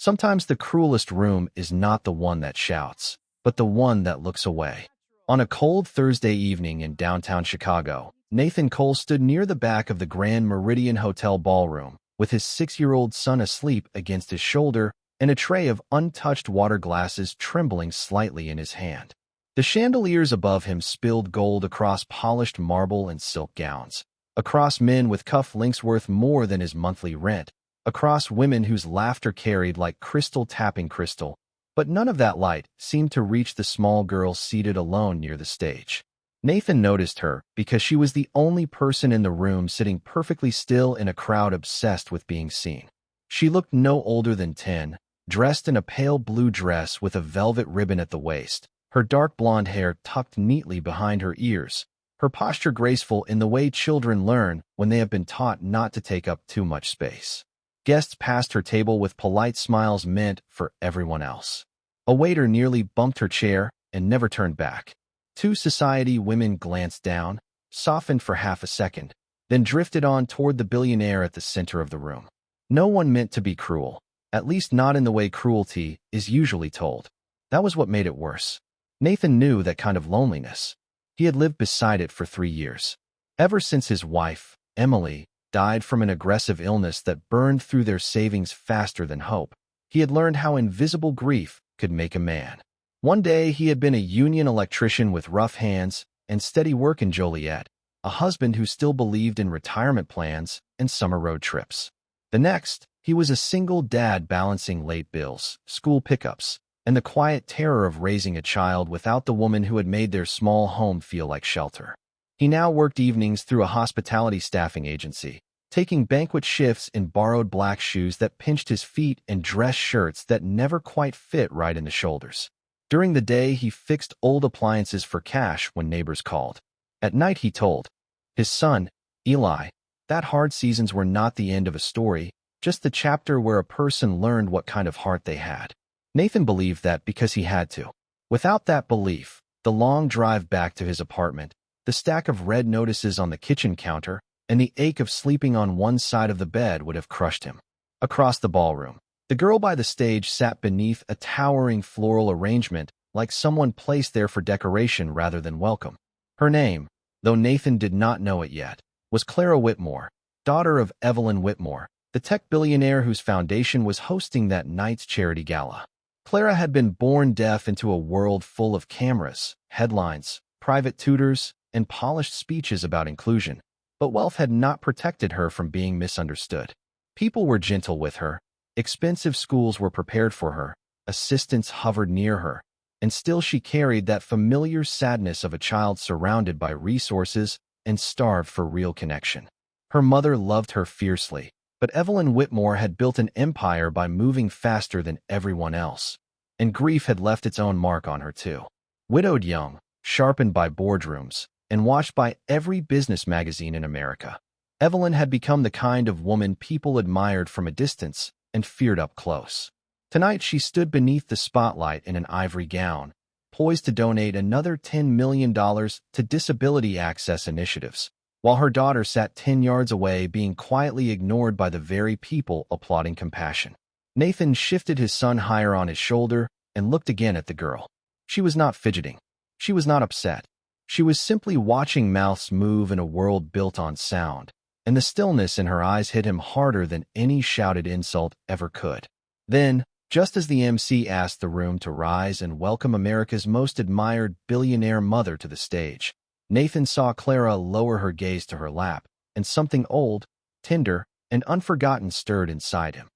Sometimes the cruelest room is not the one that shouts, but the one that looks away. On a cold Thursday evening in downtown Chicago, Nathan Cole stood near the back of the Grand Meridian Hotel ballroom, with his 6-year-old son asleep against his shoulder and a tray of untouched water glasses trembling slightly in his hand. The chandeliers above him spilled gold across polished marble and silk gowns, across men with cuff links worth more than his monthly rent, across women whose laughter carried like crystal tapping crystal, but none of that light seemed to reach the small girl seated alone near the stage. Nathan noticed her because she was the only person in the room sitting perfectly still in a crowd obsessed with being seen. She looked no older than 10, dressed in a pale blue dress with a velvet ribbon at the waist, her dark blonde hair tucked neatly behind her ears, her posture graceful in the way children learn when they have been taught not to take up too much space. Guests passed her table with polite smiles meant for everyone else. A waiter nearly bumped her chair and never turned back. Two society women glanced down, softened for half a second, then drifted on toward the billionaire at the center of the room. No one meant to be cruel, at least not in the way cruelty is usually told. That was what made it worse. Nathan knew that kind of loneliness. He had lived beside it for 3 years. Ever since his wife, Emily, died from an aggressive illness that burned through their savings faster than hope, he had learned how invisible grief could make a man. One day he had been a union electrician with rough hands and steady work in Joliet, a husband who still believed in retirement plans and summer road trips. The next, he was a single dad balancing late bills, school pickups, and the quiet terror of raising a child without the woman who had made their small home feel like shelter. He now worked evenings through a hospitality staffing agency, taking banquet shifts in borrowed black shoes that pinched his feet and dress shirts that never quite fit right in the shoulders. During the day, he fixed old appliances for cash when neighbors called. At night, he told his son, Eli, that hard seasons were not the end of a story, just the chapter where a person learned what kind of heart they had. Nathan believed that because he had to. Without that belief, the long drive back to his apartment, the stack of red notices on the kitchen counter, and the ache of sleeping on one side of the bed would have crushed him. Across the ballroom, the girl by the stage sat beneath a towering floral arrangement like someone placed there for decoration rather than welcome. Her name, though Nathan did not know it yet, was Clara Whitmore, daughter of Evelyn Whitmore, the tech billionaire whose foundation was hosting that night's charity gala. Clara had been born deaf into a world full of cameras, headlines, private tutors, and polished speeches about inclusion, but wealth had not protected her from being misunderstood. People were gentle with her, expensive schools were prepared for her, assistants hovered near her, and still she carried that familiar sadness of a child surrounded by resources and starved for real connection. Her mother loved her fiercely, but Evelyn Whitmore had built an empire by moving faster than everyone else, and grief had left its own mark on her too. Widowed young, sharpened by boardrooms, and watched by every business magazine in America, Evelyn had become the kind of woman people admired from a distance and feared up close. Tonight she stood beneath the spotlight in an ivory gown, poised to donate another $10 million to disability access initiatives, while her daughter sat 10 yards away being quietly ignored by the very people applauding compassion. Nathan shifted his son higher on his shoulder and looked again at the girl. She was not fidgeting. She was not upset. She was simply watching mouths move in a world built on sound, and the stillness in her eyes hit him harder than any shouted insult ever could. Then, just as the MC asked the room to rise and welcome America's most admired billionaire mother to the stage, Nathan saw Clara lower her gaze to her lap, and something old, tender, and unforgotten stirred inside him.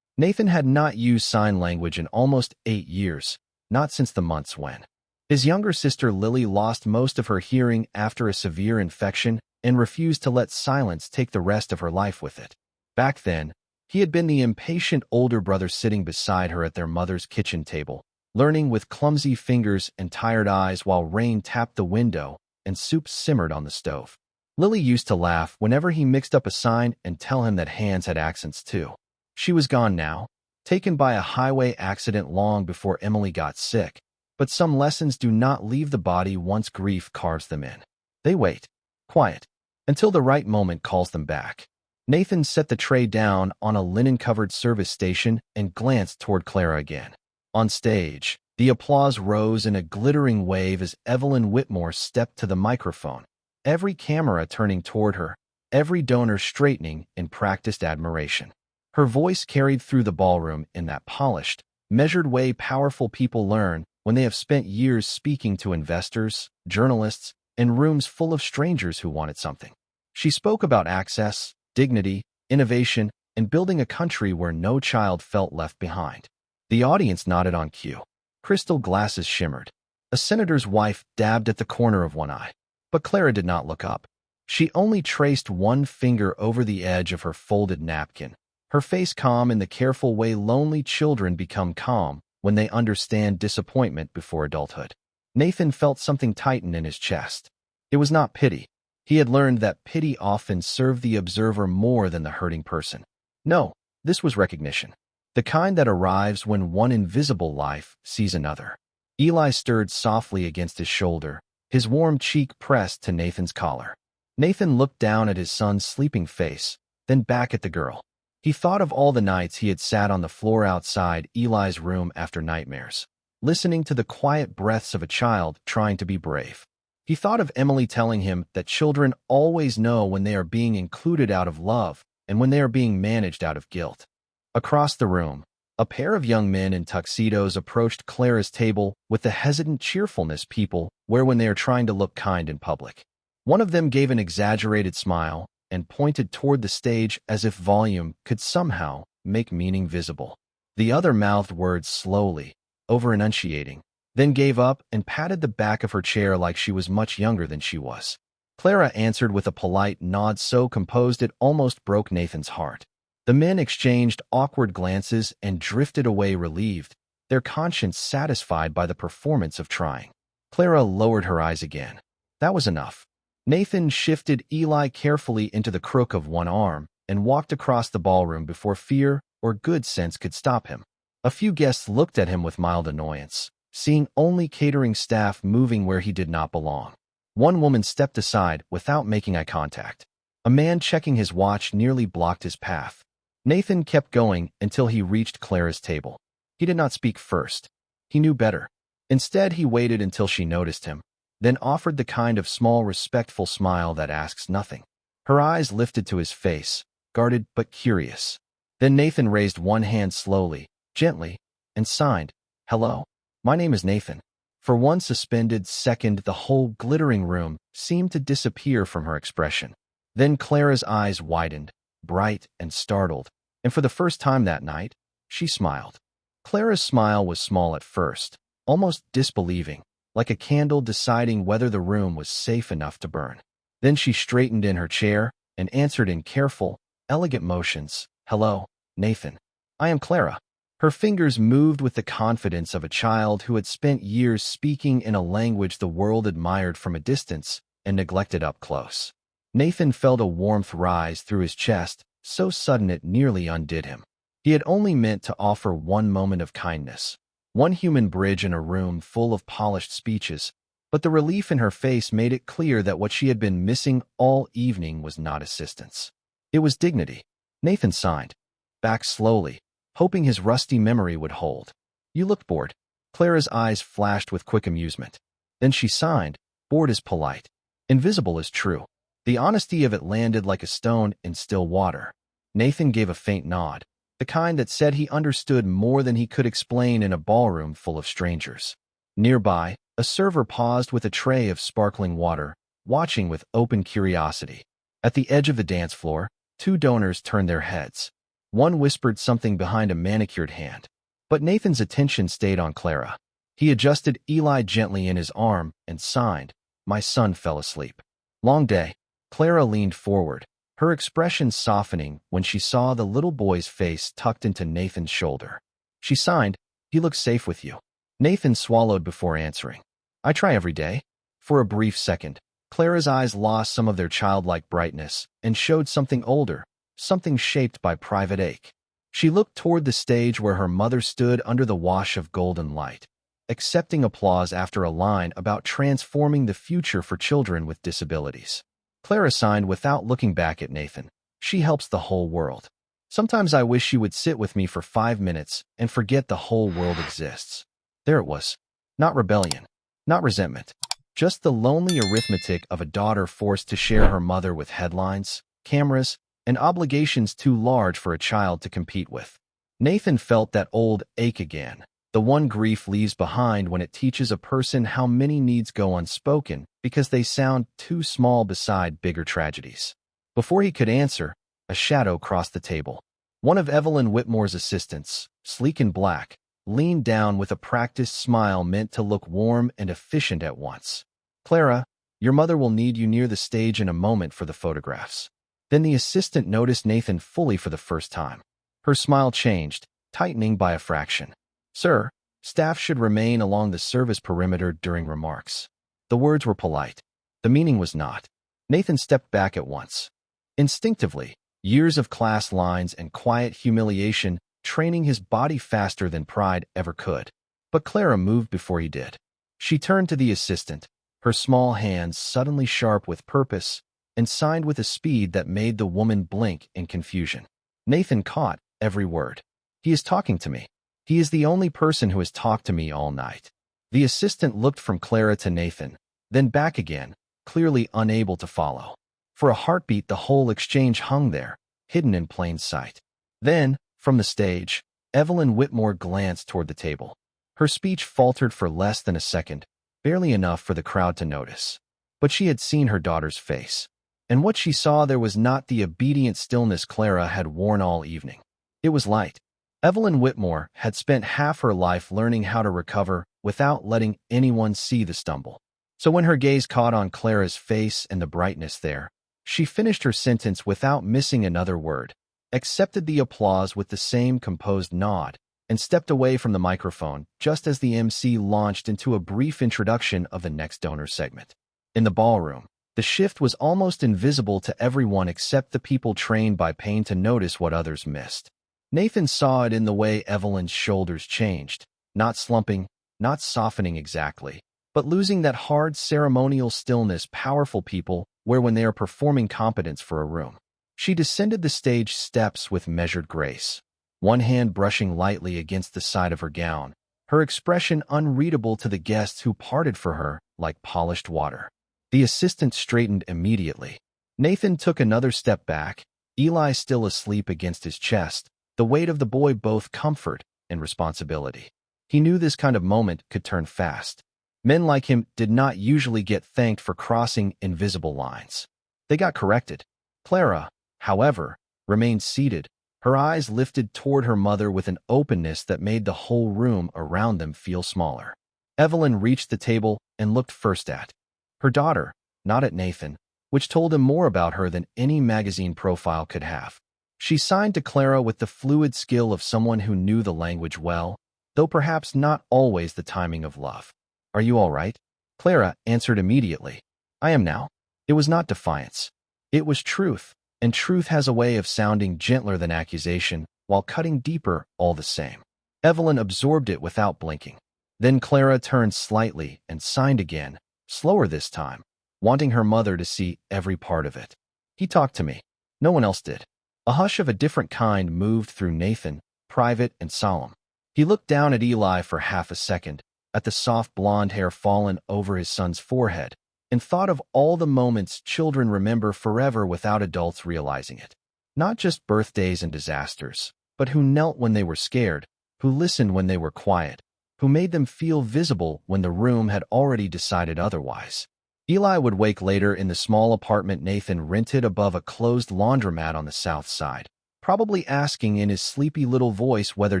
Nathan had not used sign language in almost 8 years, not since the months when his younger sister Lily lost most of her hearing after a severe infection and refused to let silence take the rest of her life with it. Back then, he had been the impatient older brother sitting beside her at their mother's kitchen table, learning with clumsy fingers and tired eyes while rain tapped the window and soup simmered on the stove. Lily used to laugh whenever he mixed up a sign and tell him that hands had accents too. She was gone now, taken by a highway accident long before Emily got sick, but some lessons do not leave the body once grief carves them in. They wait, quiet, until the right moment calls them back. Nathan set the tray down on a linen-covered service station and glanced toward Clara again. On stage, the applause rose in a glittering wave as Evelyn Whitmore stepped to the microphone, every camera turning toward her, every donor straightening in practiced admiration. Her voice carried through the ballroom in that polished, measured way powerful people learn when they have spent years speaking to investors, journalists, and rooms full of strangers who wanted something. She spoke about access, dignity, innovation, and building a country where no child felt left behind. The audience nodded on cue. Crystal glasses shimmered. A senator's wife dabbed at the corner of one eye. But Clara did not look up. She only traced one finger over the edge of her folded napkin, her face calm in the careful way lonely children become calm when they understand disappointment before adulthood. Nathan felt something tighten in his chest. It was not pity. He had learned that pity often served the observer more than the hurting person. No, this was recognition. The kind that arrives when one invisible life sees another. Eli stirred softly against his shoulder, his warm cheek pressed to Nathan's collar. Nathan looked down at his son's sleeping face, then back at the girl. He thought of all the nights he had sat on the floor outside Eli's room after nightmares, listening to the quiet breaths of a child trying to be brave. He thought of Emily telling him that children always know when they are being included out of love and when they are being managed out of guilt. Across the room, a pair of young men in tuxedos approached Clara's table with the hesitant cheerfulness people wear when they are trying to look kind in public. One of them gave an exaggerated smile and pointed toward the stage as if volume could somehow make meaning visible. The other mouthed words slowly, over-enunciating, then gave up and patted the back of her chair like she was much younger than she was. Clara answered with a polite nod so composed it almost broke Nathan's heart. The men exchanged awkward glances and drifted away relieved, their conscience satisfied by the performance of trying. Clara lowered her eyes again. That was enough. Nathan shifted Eli carefully into the crook of one arm and walked across the ballroom before fear or good sense could stop him. A few guests looked at him with mild annoyance, seeing only catering staff moving where he did not belong. One woman stepped aside without making eye contact. A man checking his watch nearly blocked his path. Nathan kept going until he reached Clara's table. He did not speak first. He knew better. Instead, he waited until she noticed him, then offered the kind of small, respectful smile that asks nothing. Her eyes lifted to his face, guarded but curious. Then Nathan raised one hand slowly, gently, and signed, "Hello. My name is Nathan." For one suspended second, the whole glittering room seemed to disappear from her expression. Then Clara's eyes widened, bright and startled, and for the first time that night, she smiled. Clara's smile was small at first, almost disbelieving, like a candle deciding whether the room was safe enough to burn. Then she straightened in her chair and answered in careful, elegant motions, "Hello, Nathan. I am Clara." Her fingers moved with the confidence of a child who had spent years speaking in a language the world admired from a distance and neglected up close. Nathan felt a warmth rise through his chest, so sudden it nearly undid him. He had only meant to offer one moment of kindness, one human bridge in a room full of polished speeches, but the relief in her face made it clear that what she had been missing all evening was not assistance. It was dignity. Nathan signed, back slowly, hoping his rusty memory would hold. "You looked bored." Clara's eyes flashed with quick amusement. Then she signed, "Bored is polite. Invisible is true." The honesty of it landed like a stone in still water. Nathan gave a faint nod, the kind that said he understood more than he could explain in a ballroom full of strangers. Nearby, a server paused with a tray of sparkling water, watching with open curiosity. At the edge of the dance floor, two donors turned their heads. One whispered something behind a manicured hand, but Nathan's attention stayed on Clara. He adjusted Eli gently in his arm and signed, "My son fell asleep." "Long day." Clara leaned forward, her expression softening when she saw the little boy's face tucked into Nathan's shoulder. She signed, "He looks safe with you." Nathan swallowed before answering, "I try every day." For a brief second, Clara's eyes lost some of their childlike brightness and showed something older, something shaped by private ache. She looked toward the stage where her mother stood under the wash of golden light, accepting applause after a line about transforming the future for children with disabilities. Clara signed without looking back at Nathan. She helps the whole world. Sometimes I wish you would sit with me for 5 minutes and forget the whole world exists." There it was. Not rebellion, not resentment. Just the lonely arithmetic of a daughter forced to share her mother with headlines, cameras, and obligations too large for a child to compete with. Nathan felt that old ache again, the one grief leaves behind when it teaches a person how many needs go unspoken because they sound too small beside bigger tragedies. Before he could answer, a shadow crossed the table. One of Evelyn Whitmore's assistants, sleek and black, leaned down with a practiced smile meant to look warm and efficient at once. "Clara, your mother will need you near the stage in a moment for the photographs." Then the assistant noticed Nathan fully for the first time. Her smile changed, tightening by a fraction. "Sir, staff should remain along the service perimeter during remarks." The words were polite. The meaning was not. Nathan stepped back at once. Instinctively, years of class lines and quiet humiliation training his body faster than pride ever could. But Clara moved before he did. She turned to the assistant, her small hands suddenly sharp with purpose, and signed with a speed that made the woman blink in confusion. Nathan caught every word. "He is talking to me. He is the only person who has talked to me all night." The assistant looked from Clara to Nathan, then back again, clearly unable to follow. For a heartbeat, the whole exchange hung there, hidden in plain sight. Then, from the stage, Evelyn Whitmore glanced toward the table. Her speech faltered for less than a second, barely enough for the crowd to notice. But she had seen her daughter's face. And what she saw there was not the obedient stillness Clara had worn all evening. It was light. Evelyn Whitmore had spent half her life learning how to recover without letting anyone see the stumble. So when her gaze caught on Clara's face and the brightness there, she finished her sentence without missing another word, accepted the applause with the same composed nod, and stepped away from the microphone just as the MC launched into a brief introduction of the next donor segment. In the ballroom, the shift was almost invisible to everyone except the people trained by pain to notice what others missed. Nathan saw it in the way Evelyn's shoulders changed, not slumping, not softening exactly, but losing that hard ceremonial stillness powerful people wear when they are performing competence for a room. She descended the stage steps with measured grace, one hand brushing lightly against the side of her gown, her expression unreadable to the guests who parted for her like polished water. The assistant straightened immediately. Nathan took another step back, Eli still asleep against his chest, the weight of the boy both comfort and responsibility. He knew this kind of moment could turn fast. Men like him did not usually get thanked for crossing invisible lines. They got corrected. Clara, however, remained seated, her eyes lifted toward her mother with an openness that made the whole room around them feel smaller. Evelyn reached the table and looked first at her daughter, not at Nathan, which told him more about her than any magazine profile could have. She signed to Clara with the fluid skill of someone who knew the language well, though perhaps not always the timing of love. "Are you all right?" Clara answered immediately. "I am now." It was not defiance. It was truth, and truth has a way of sounding gentler than accusation, while cutting deeper all the same. Evelyn absorbed it without blinking. Then Clara turned slightly and signed again, slower this time, wanting her mother to see every part of it. "He talked to me. No one else did." A hush of a different kind moved through Nathan, private and solemn. He looked down at Eli for half a second, at the soft blonde hair fallen over his son's forehead, and thought of all the moments children remember forever without adults realizing it. Not just birthdays and disasters, but who knelt when they were scared, who listened when they were quiet, who made them feel visible when the room had already decided otherwise. Eli would wake later in the small apartment Nathan rented above a closed laundromat on the south side, probably asking in his sleepy little voice whether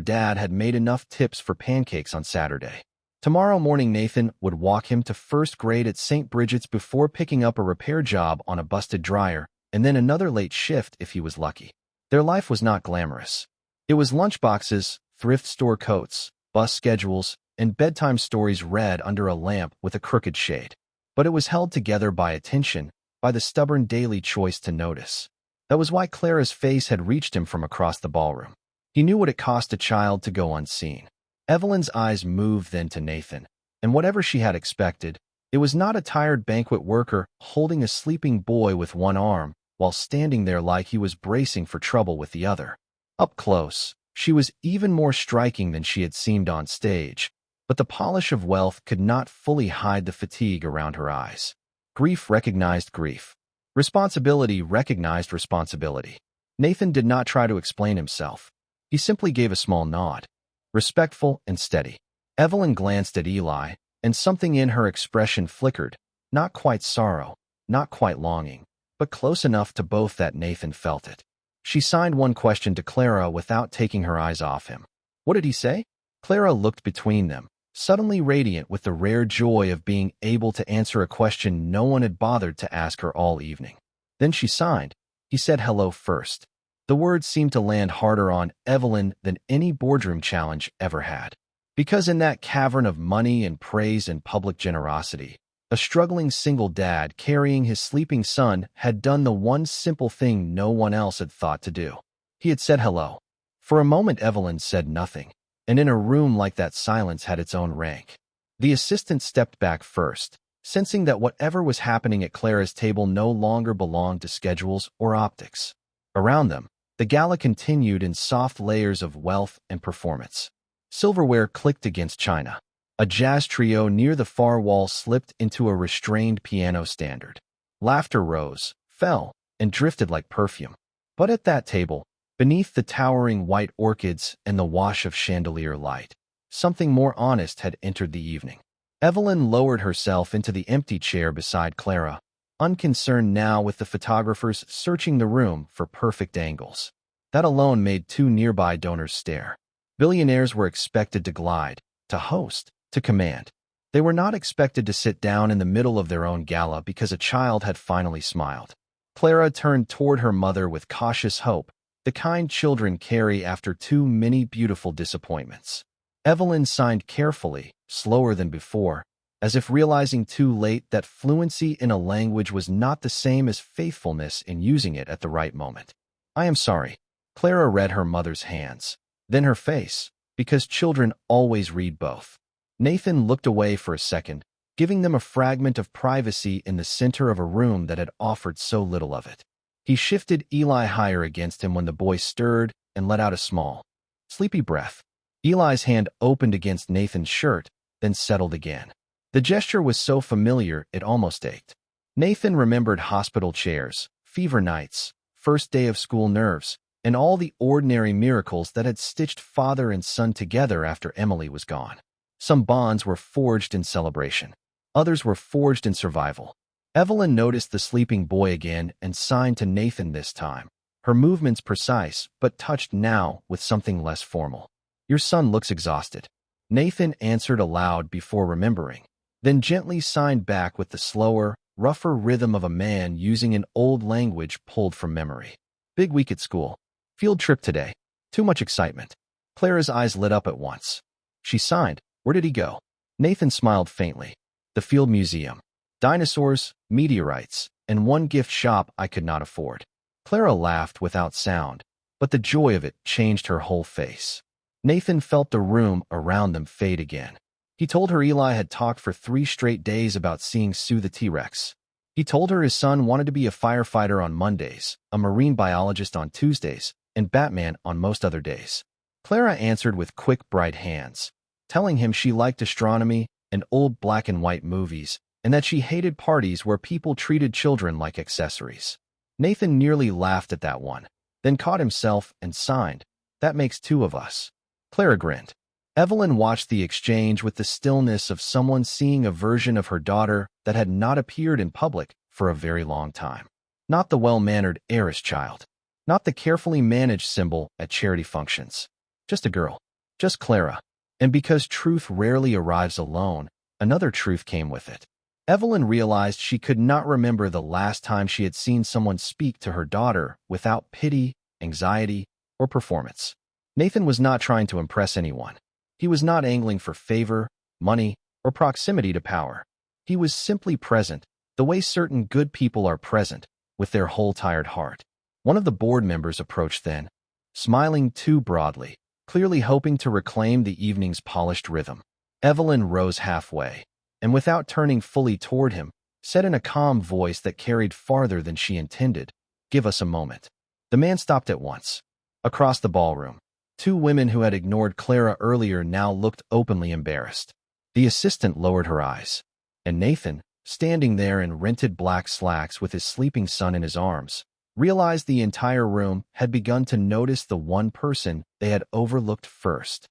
Dad had made enough tips for pancakes on Saturday. Tomorrow morning Nathan would walk him to first grade at St. Bridget's before picking up a repair job on a busted dryer, and then another late shift if he was lucky. Their life was not glamorous. It was lunchboxes, thrift store coats, bus schedules, and bedtime stories read under a lamp with a crooked shade. But it was held together by attention, by the stubborn daily choice to notice. That was why Clara's face had reached him from across the ballroom. He knew what it cost a child to go unseen. Evelyn's eyes moved then to Nathan, and whatever she had expected, it was not a tired banquet worker holding a sleeping boy with one arm, while standing there like he was bracing for trouble with the other. Up close, she was even more striking than she had seemed on stage, but the polish of wealth could not fully hide the fatigue around her eyes. Grief recognized grief. Responsibility recognized responsibility. Nathan did not try to explain himself. He simply gave a small nod, respectful and steady. Evelyn glanced at Eli, and something in her expression flickered, not quite sorrow, not quite longing, but close enough to both that Nathan felt it. She signed one question to Clara without taking her eyes off him. What did he say? Clara looked between them, suddenly radiant with the rare joy of being able to answer a question no one had bothered to ask her all evening. Then she signed. He said hello first. The words seemed to land harder on Evelyn than any boardroom challenge ever had. Because in that cavern of money and praise and public generosity, a struggling single dad carrying his sleeping son had done the one simple thing no one else had thought to do. He had said hello. For a moment Evelyn said nothing, and in a room like that silence had its own rank. The assistant stepped back first, sensing that whatever was happening at Clara's table no longer belonged to schedules or optics. Around them, the gala continued in soft layers of wealth and performance. Silverware clicked against china. A jazz trio near the far wall slipped into a restrained piano standard. Laughter rose, fell, and drifted like perfume. But at that table, beneath the towering white orchids and the wash of chandelier light, something more honest had entered the evening. Evelyn lowered herself into the empty chair beside Clara, unconcerned now with the photographers searching the room for perfect angles. That alone made two nearby donors stare. Billionaires were expected to glide, to host, to command. They were not expected to sit down in the middle of their own gala because a child had finally smiled. Clara turned toward her mother with cautious hope, the kind children carry after too many beautiful disappointments. Evelyn signed carefully, slower than before, as if realizing too late that fluency in a language was not the same as faithfulness in using it at the right moment. I am sorry. Clara read her mother's hands, then her face, because children always read both. Nathan looked away for a second, giving them a fragment of privacy in the center of a room that had offered so little of it. He shifted Eli higher against him when the boy stirred and let out a small, sleepy breath. Eli's hand opened against Nathan's shirt, then settled again. The gesture was so familiar it almost ached. Nathan remembered hospital chairs, fever nights, first day of school nerves, and all the ordinary miracles that had stitched father and son together after Emily was gone. Some bonds were forged in celebration. Others were forged in survival. Evelyn noticed the sleeping boy again and signed to Nathan this time, her movements precise but touched now with something less formal. Your son looks exhausted. Nathan answered aloud before remembering, then gently signed back with the slower, rougher rhythm of a man using an old language pulled from memory. Big week at school. Field trip today. Too much excitement. Clara's eyes lit up at once. She signed. Where did he go? Nathan smiled faintly. The Field Museum. Dinosaurs, meteorites, and one gift shop I could not afford. Clara laughed without sound, but the joy of it changed her whole face. Nathan felt the room around them fade again. He told her Eli had talked for 3 straight days about seeing Sue the T-Rex. He told her his son wanted to be a firefighter on Mondays, a marine biologist on Tuesdays, and Batman on most other days. Clara answered with quick, bright hands, telling him she liked astronomy and old black and white movies, and that she hated parties where people treated children like accessories. Nathan nearly laughed at that one, then caught himself and signed, That makes 2 of us. Clara grinned. Evelyn watched the exchange with the stillness of someone seeing a version of her daughter that had not appeared in public for a very long time. Not the well-mannered heiress child. Not the carefully managed symbol at charity functions. Just a girl. Just Clara. And because truth rarely arrives alone, another truth came with it. Evelyn realized she could not remember the last time she had seen someone speak to her daughter without pity, anxiety, or performance. Nathan was not trying to impress anyone. He was not angling for favor, money, or proximity to power. He was simply present, the way certain good people are present, with their whole tired heart. One of the board members approached then, smiling too broadly, clearly hoping to reclaim the evening's polished rhythm. Evelyn rose halfway, and without turning fully toward him, said in a calm voice that carried farther than she intended, Give us a moment." The man stopped at once. Across the ballroom, two women who had ignored Clara earlier now looked openly embarrassed. The assistant lowered her eyes, and Nathan, standing there in rented black slacks with his sleeping son in his arms, realized the entire room had begun to notice the one person they had overlooked first.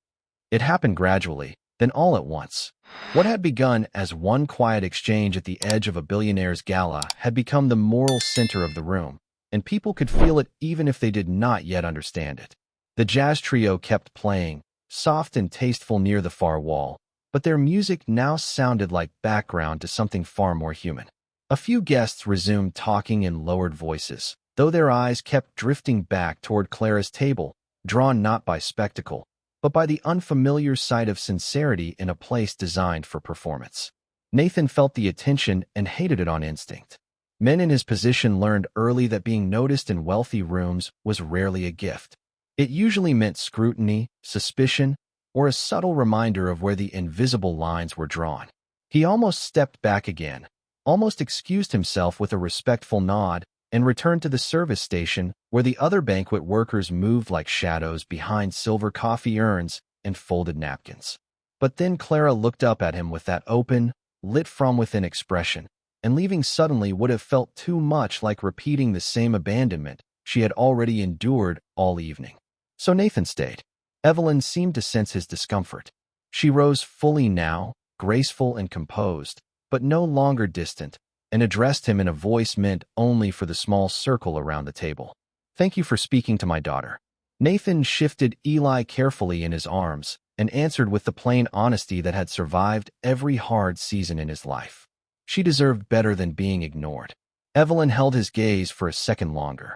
It happened gradually, then all at once. What had begun as one quiet exchange at the edge of a billionaire's gala had become the moral center of the room, and people could feel it even if they did not yet understand it. The jazz trio kept playing, soft and tasteful near the far wall, but their music now sounded like background to something far more human. A few guests resumed talking in lowered voices, though their eyes kept drifting back toward Clara's table, drawn not by spectacle, but by the unfamiliar sight of sincerity in a place designed for performance. Nathan felt the attention and hated it on instinct. Men in his position learned early that being noticed in wealthy rooms was rarely a gift. It usually meant scrutiny, suspicion, or a subtle reminder of where the invisible lines were drawn. He almost stepped back again, almost excused himself with a respectful nod, and returned to the service station where the other banquet workers moved like shadows behind silver coffee urns and folded napkins. But then Clara looked up at him with that open, lit-from-within expression, and leaving suddenly would have felt too much like repeating the same abandonment she had already endured all evening. So Nathan stayed. Evelyn seemed to sense his discomfort. She rose fully now, graceful and composed, but no longer distant, and addressed him in a voice meant only for the small circle around the table. "Thank you for speaking to my daughter." Nathan shifted Eli carefully in his arms and answered with the plain honesty that had survived every hard season in his life. She deserved better than being ignored. Evelyn held his gaze for a second longer.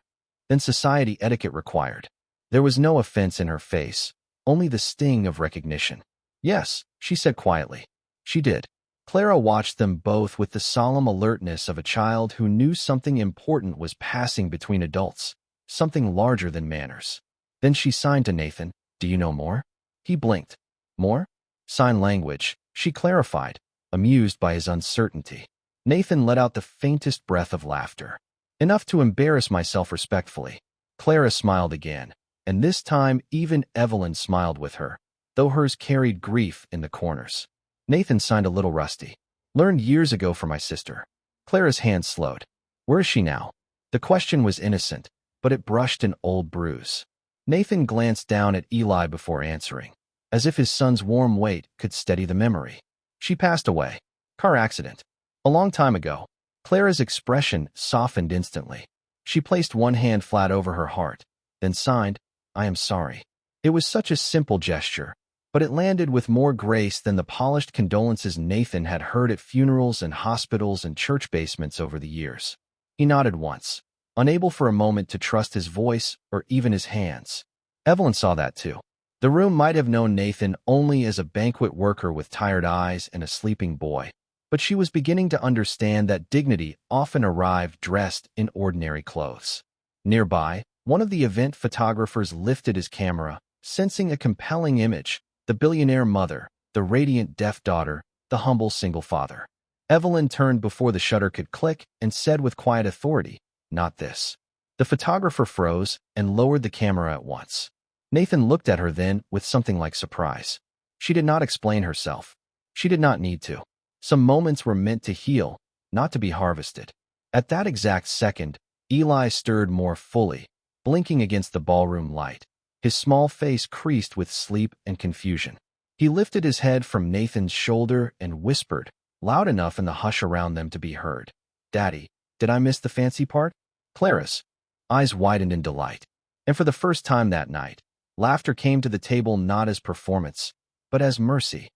Then society etiquette required. There was no offense in her face, only the sting of recognition. "Yes," she said quietly. She did. Clara watched them both with the solemn alertness of a child who knew something important was passing between adults, something larger than manners. Then she signed to Nathan, "Do you know more?" He blinked. "More?" "Sign language," she clarified, amused by his uncertainty. Nathan let out the faintest breath of laughter. "Enough to embarrass myself respectfully." Clara smiled again, and this time even Evelyn smiled with her, though hers carried grief in the corners. Nathan signed a little rusty. "Learned years ago from my sister." Clara's hand slowed. "Where is she now?" The question was innocent, but it brushed an old bruise. Nathan glanced down at Eli before answering, as if his son's warm weight could steady the memory. "She passed away. Car accident. A long time ago." Clara's expression softened instantly. She placed one hand flat over her heart, then signed, "I am sorry." It was such a simple gesture, but it landed with more grace than the polished condolences Nathan had heard at funerals and hospitals and church basements over the years. He nodded once, unable for a moment to trust his voice or even his hands. Evelyn saw that too. The room might have known Nathan only as a banquet worker with tired eyes and a sleeping boy, but she was beginning to understand that dignity often arrived dressed in ordinary clothes. Nearby, one of the event photographers lifted his camera, sensing a compelling image: the billionaire mother, the radiant deaf daughter, the humble single father. Evelyn turned before the shutter could click and said with quiet authority, "Not this." The photographer froze and lowered the camera at once. Nathan looked at her then with something like surprise. She did not explain herself. She did not need to. Some moments were meant to heal, not to be harvested. At that exact second, Eli stirred more fully, blinking against the ballroom light. His small face creased with sleep and confusion. He lifted his head from Nathan's shoulder and whispered, loud enough in the hush around them to be heard, "Daddy, did I miss the fancy part?" Clara's eyes widened in delight. And for the first time that night, laughter came to the table not as performance, but as mercy.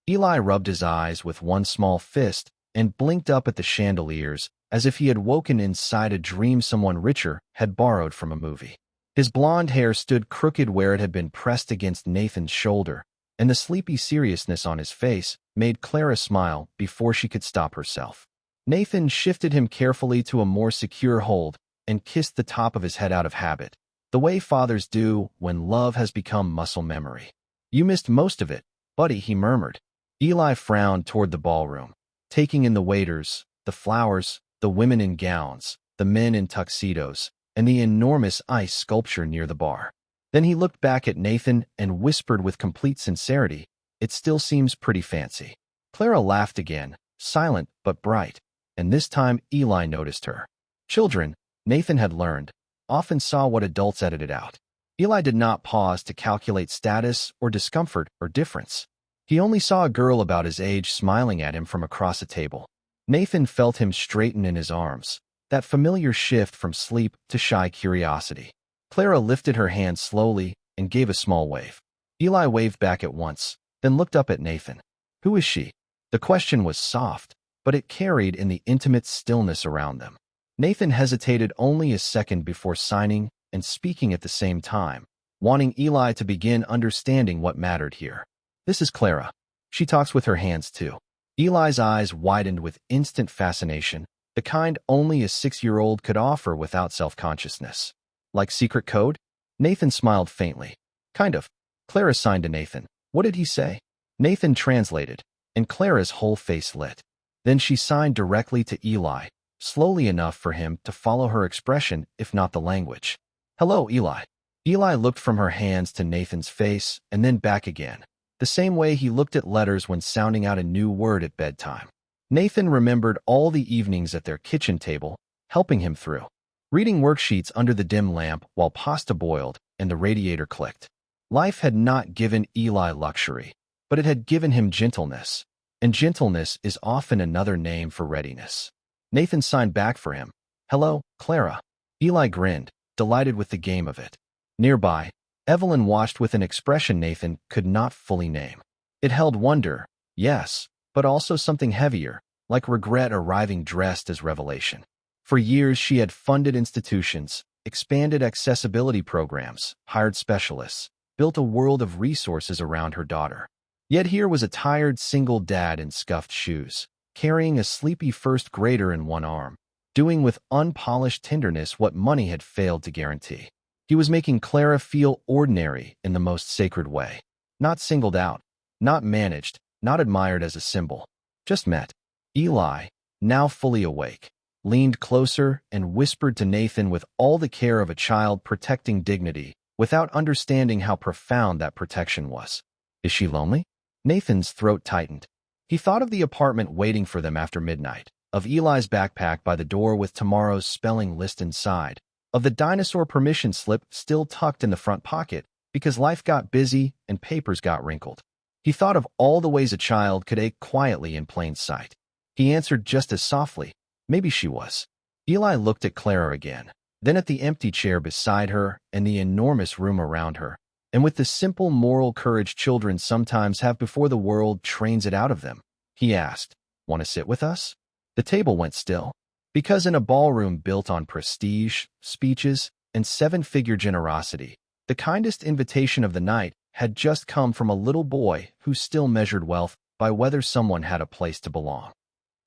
Eli rubbed his eyes with one small fist and blinked up at the chandeliers as if he had woken inside a dream someone richer had borrowed from a movie. His blonde hair stood crooked where it had been pressed against Nathan's shoulder, and the sleepy seriousness on his face made Clara smile before she could stop herself. Nathan shifted him carefully to a more secure hold and kissed the top of his head out of habit, the way fathers do when love has become muscle memory. "You missed most of it, buddy," he murmured. Eli frowned toward the ballroom, taking in the waiters, the flowers, the women in gowns, the men in tuxedos, and the enormous ice sculpture near the bar. Then he looked back at Nathan and whispered with complete sincerity, "It still seems pretty fancy." Clara laughed again, silent but bright, and this time Eli noticed her. Children, Nathan had learned, often saw what adults edited out. Eli did not pause to calculate status or discomfort or difference. He only saw a girl about his age smiling at him from across a table. Nathan felt him straighten in his arms, that familiar shift from sleep to shy curiosity. Clara lifted her hand slowly and gave a small wave. Eli waved back at once, then looked up at Nathan. "Who is she?" The question was soft, but it carried in the intimate stillness around them. Nathan hesitated only a second before signing and speaking at the same time, wanting Eli to begin understanding what mattered here. "This is Clara. She talks with her hands too." Eli's eyes widened with instant fascination, the kind only a 6-year-old could offer without self-consciousness. "Like secret code?" Nathan smiled faintly. "Kind of." Clara signed to Nathan. "What did he say?" Nathan translated, and Clara's whole face lit. Then she signed directly to Eli, slowly enough for him to follow her expression, if not the language. "Hello, Eli." Eli looked from her hands to Nathan's face and then back again, the same way he looked at letters when sounding out a new word at bedtime. Nathan remembered all the evenings at their kitchen table, helping him through, reading worksheets under the dim lamp while pasta boiled and the radiator clicked. Life had not given Eli luxury, but it had given him gentleness, and gentleness is often another name for readiness. Nathan signed back for him. "Hello, Clara." Eli grinned, delighted with the game of it. Nearby, Evelyn watched with an expression Nathan could not fully name. It held wonder, yes, but also something heavier, like regret arriving dressed as revelation. For years she had funded institutions, expanded accessibility programs, hired specialists, built a world of resources around her daughter. Yet here was a tired single dad in scuffed shoes, carrying a sleepy first grader in one arm, doing with unpolished tenderness what money had failed to guarantee. He was making Clara feel ordinary in the most sacred way. Not singled out, not managed, not admired as a symbol, just met. Eli, now fully awake, leaned closer and whispered to Nathan with all the care of a child protecting dignity, without understanding how profound that protection was. "Is she lonely?" Nathan's throat tightened. He thought of the apartment waiting for them after midnight, of Eli's backpack by the door with tomorrow's spelling list inside, of the dinosaur permission slip still tucked in the front pocket because life got busy and papers got wrinkled. He thought of all the ways a child could ache quietly in plain sight. He answered just as softly, "Maybe she was." Eli looked at Clara again, then at the empty chair beside her and the enormous room around her, and with the simple moral courage children sometimes have before the world trains it out of them, he asked, "Want to sit with us?" The table went still, because in a ballroom built on prestige, speeches, and 7-figure generosity, the kindest invitation of the night had just come from a little boy who still measured wealth by whether someone had a place to belong.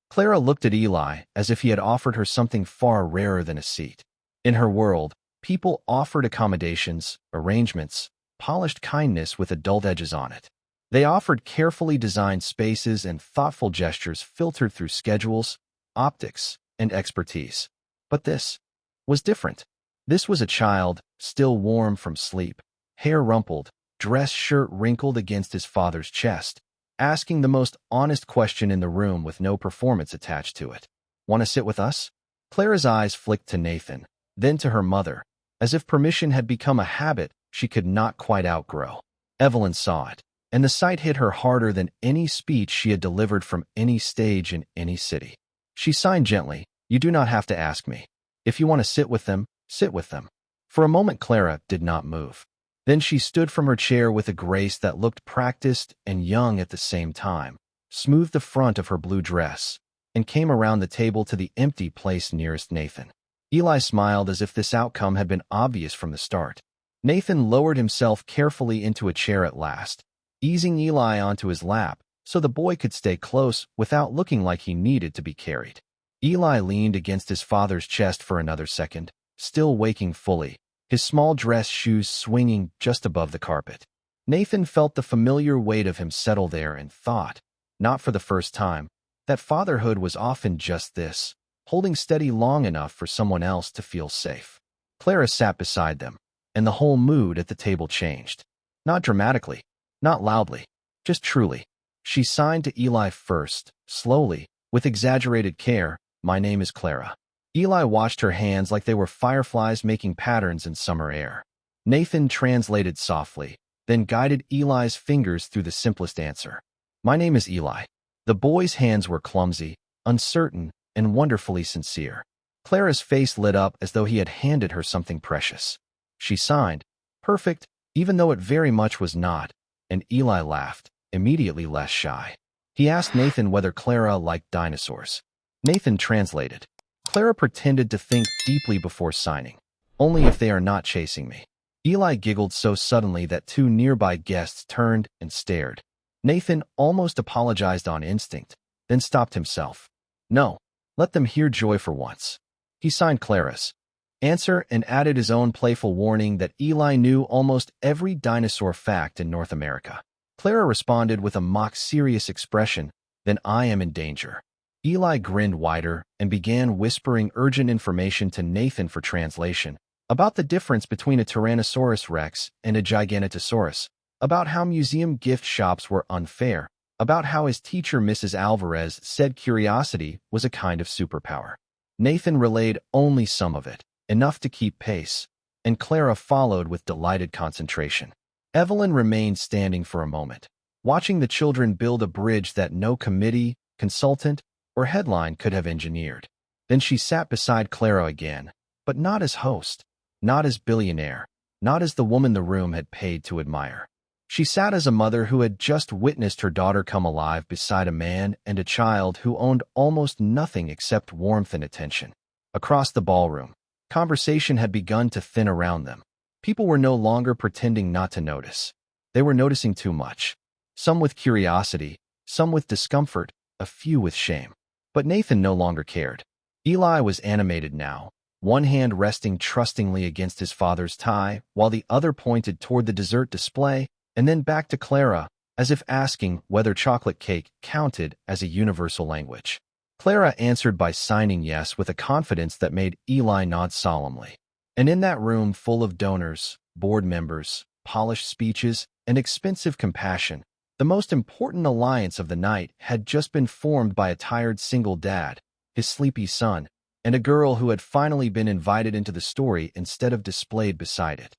Clara looked at Eli as if he had offered her something far rarer than a seat. In her world, people offered accommodations, arrangements, polished kindness with adult edges on it. They offered carefully designed spaces and thoughtful gestures filtered through schedules, optics, and expertise. But this was different. This was a child, still warm from sleep, hair rumpled, dress shirt wrinkled against his father's chest, asking the most honest question in the room with no performance attached to it. "Want to sit with us?" Clara's eyes flicked to Nathan, then to her mother, as if permission had become a habit she could not quite outgrow. Evelyn saw it, and the sight hit her harder than any speech she had delivered from any stage in any city. She signed gently, "You do not have to ask me. If you want to sit with them, sit with them." For a moment Clara did not move. Then she stood from her chair with a grace that looked practiced and young at the same time, smoothed the front of her blue dress, and came around the table to the empty place nearest Nathan. Eli smiled as if this outcome had been obvious from the start. Nathan lowered himself carefully into a chair at last, easing Eli onto his lap so the boy could stay close without looking like he needed to be carried. Eli leaned against his father's chest for another second, still waking fully, his small dress shoes swinging just above the carpet. Nathan felt the familiar weight of him settle there and thought, not for the first time, that fatherhood was often just this, holding steady long enough for someone else to feel safe. Clara sat beside them, and the whole mood at the table changed. Not dramatically, not loudly, just truly. She signed to Eli first, slowly, with exaggerated care, "My name is Clara." Eli watched her hands like they were fireflies making patterns in summer air. Nathan translated softly, then guided Eli's fingers through the simplest answer. "My name is Eli." The boy's hands were clumsy, uncertain, and wonderfully sincere. Clara's face lit up as though he had handed her something precious. She signed, "Perfect," even though it very much was not, and Eli laughed, immediately less shy. He asked Nathan whether Clara liked dinosaurs. Nathan translated. Clara pretended to think deeply before signing. "Only if they are not chasing me." Eli giggled so suddenly that two nearby guests turned and stared. Nathan almost apologized on instinct, then stopped himself. "No, let them hear joy for once." He signed Clara's answer and added his own playful warning that Eli knew almost every dinosaur fact in North America. Clara responded with a mock-serious expression, "Then I am in danger." Eli grinned wider and began whispering urgent information to Nathan for translation, about the difference between a Tyrannosaurus rex and a Giganotosaurus, about how museum gift shops were unfair, about how his teacher Mrs. Alvarez said curiosity was a kind of superpower. Nathan relayed only some of it, enough to keep pace, and Clara followed with delighted concentration. Evelyn remained standing for a moment, watching the children build a bridge that no committee, consultant, or headline could have engineered. Then she sat beside Clara again, but not as host, not as billionaire, not as the woman the room had paid to admire. She sat as a mother who had just witnessed her daughter come alive beside a man and a child who owned almost nothing except warmth and attention. Across the ballroom, conversation had begun to thin around them. People were no longer pretending not to notice. They were noticing too much. Some with curiosity, some with discomfort, a few with shame. But Nathan no longer cared. Eli was animated now, one hand resting trustingly against his father's tie, while the other pointed toward the dessert display, and then back to Clara, as if asking whether chocolate cake counted as a universal language. Clara answered by signing yes with a confidence that made Eli nod solemnly. And in that room full of donors, board members, polished speeches, and expensive compassion, the most important alliance of the night had just been formed by a tired single dad, his sleepy son, and a girl who had finally been invited into the story instead of displayed beside it.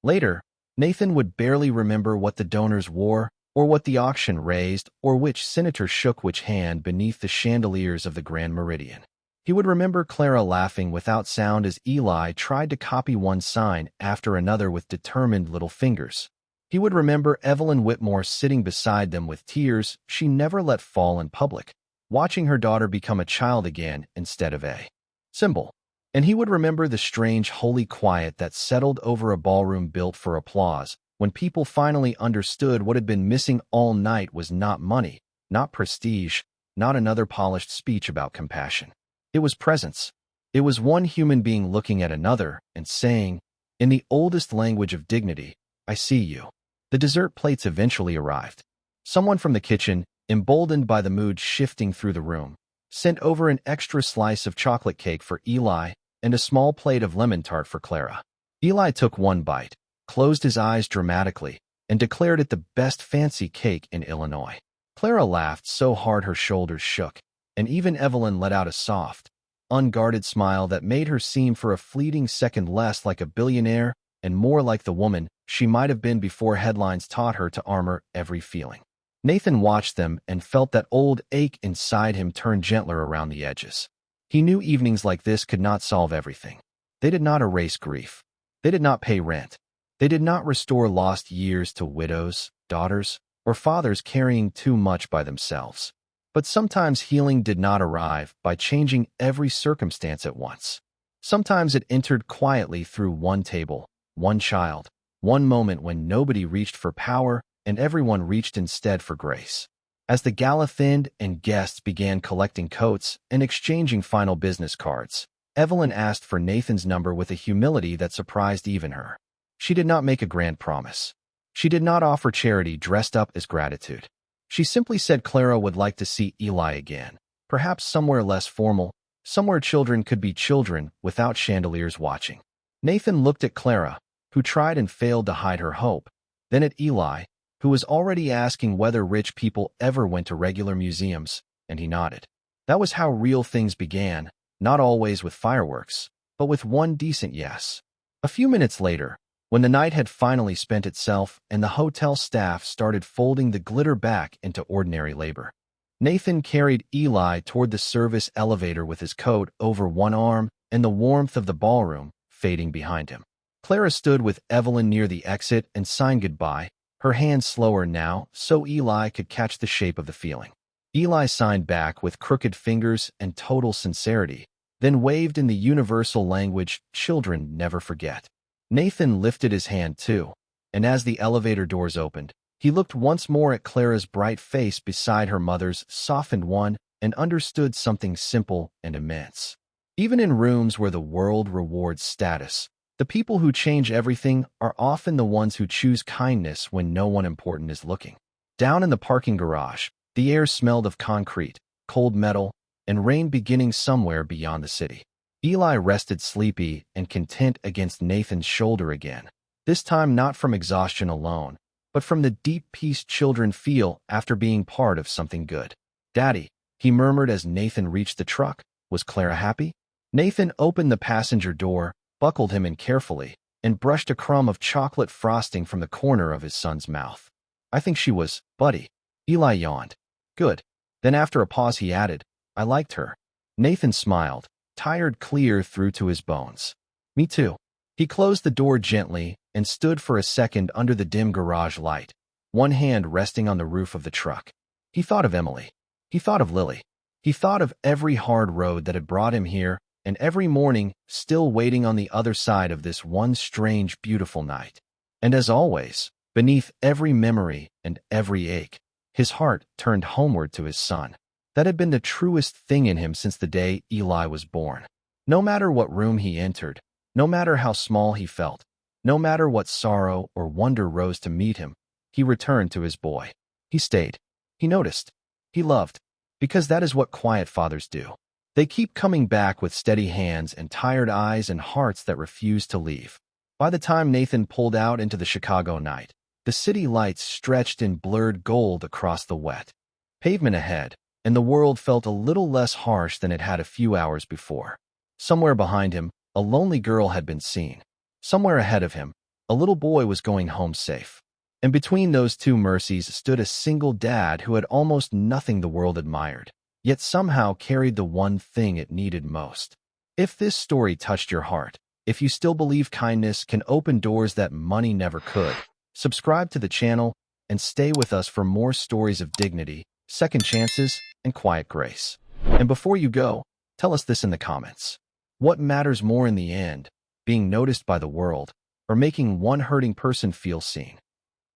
Later, Nathan would barely remember what the donors wore, or what the auction raised, or which senator shook which hand beneath the chandeliers of the Grand Meridian. He would remember Clara laughing without sound as Eli tried to copy one sign after another with determined little fingers. He would remember Evelyn Whitmore sitting beside them with tears she never let fall in public, watching her daughter become a child again instead of a symbol. And he would remember the strange holy quiet that settled over a ballroom built for applause, when people finally understood what had been missing all night was not money, not prestige, not another polished speech about compassion. It was presence. It was one human being looking at another and saying, in the oldest language of dignity, "I see you." The dessert plates eventually arrived. Someone from the kitchen, emboldened by the mood shifting through the room, sent over an extra slice of chocolate cake for Eli and a small plate of lemon tart for Clara. Eli took one bite, closed his eyes dramatically, and declared it the best fancy cake in Illinois. Clara laughed so hard her shoulders shook, and even Evelyn let out a soft, unguarded smile that made her seem for a fleeting second less like a billionaire and more like the woman she might have been before headlines taught her to armor every feeling. Nathan watched them and felt that old ache inside him turn gentler around the edges. He knew evenings like this could not solve everything. They did not erase grief. They did not pay rent. They did not restore lost years to widows, daughters, or fathers carrying too much by themselves. But sometimes healing did not arrive by changing every circumstance at once. Sometimes it entered quietly through one table, one child, one moment when nobody reached for power and everyone reached instead for grace. As the gala thinned and guests began collecting coats and exchanging final business cards, Evelyn asked for Nathan's number with a humility that surprised even her. She did not make a grand promise. She did not offer charity dressed up as gratitude. She simply said Clara would like to see Eli again, perhaps somewhere less formal, somewhere children could be children without chandeliers watching. Nathan looked at Clara, who tried and failed to hide her hope, then at Eli, who was already asking whether rich people ever went to regular museums, and he nodded. That was how real things began, not always with fireworks, but with one decent yes. A few minutes later, when the night had finally spent itself and the hotel staff started folding the glitter back into ordinary labor, Nathan carried Eli toward the service elevator with his coat over one arm and the warmth of the ballroom fading behind him. Clara stood with Evelyn near the exit and signed goodbye, her hands slower now so Eli could catch the shape of the feeling. Eli signed back with crooked fingers and total sincerity, then waved in the universal language children never forget. Nathan lifted his hand too, and as the elevator doors opened, he looked once more at Clara's bright face beside her mother's softened one and understood something simple and immense. Even in rooms where the world rewards status, the people who change everything are often the ones who choose kindness when no one important is looking. Down in the parking garage, the air smelled of concrete, cold metal, and rain beginning somewhere beyond the city. Eli rested sleepy and content against Nathan's shoulder again, this time not from exhaustion alone, but from the deep peace children feel after being part of something good. "Daddy," he murmured as Nathan reached the truck. Was Clara happy? Nathan opened the passenger door, buckled him in carefully, and brushed a crumb of chocolate frosting from the corner of his son's mouth. "I think she was, buddy." Eli yawned. "Good." Then after a pause he added, "I liked her." Nathan smiled, tired clear through to his bones. "Me too." He closed the door gently and stood for a second under the dim garage light, one hand resting on the roof of the truck. He thought of Emily. He thought of Lily. He thought of every hard road that had brought him here and every morning still waiting on the other side of this one strange, beautiful night. And as always, beneath every memory and every ache, his heart turned homeward to his son. That had been the truest thing in him since the day Eli was born. No matter what room he entered, no matter how small he felt, no matter what sorrow or wonder rose to meet him, he returned to his boy. He stayed. He noticed. He loved. Because that is what quiet fathers do. They keep coming back with steady hands and tired eyes and hearts that refuse to leave. By the time Nathan pulled out into the Chicago night, the city lights stretched in blurred gold across the wet pavement ahead, and the world felt a little less harsh than it had a few hours before. Somewhere behind him, a lonely girl had been seen. Somewhere ahead of him, a little boy was going home safe. And between those two mercies stood a single dad who had almost nothing the world admired, yet somehow carried the one thing it needed most. If this story touched your heart, if you still believe kindness can open doors that money never could, subscribe to the channel and stay with us for more stories of dignity, second chances, and quiet grace. And before you go, tell us this in the comments. What matters more in the end, being noticed by the world, or making one hurting person feel seen?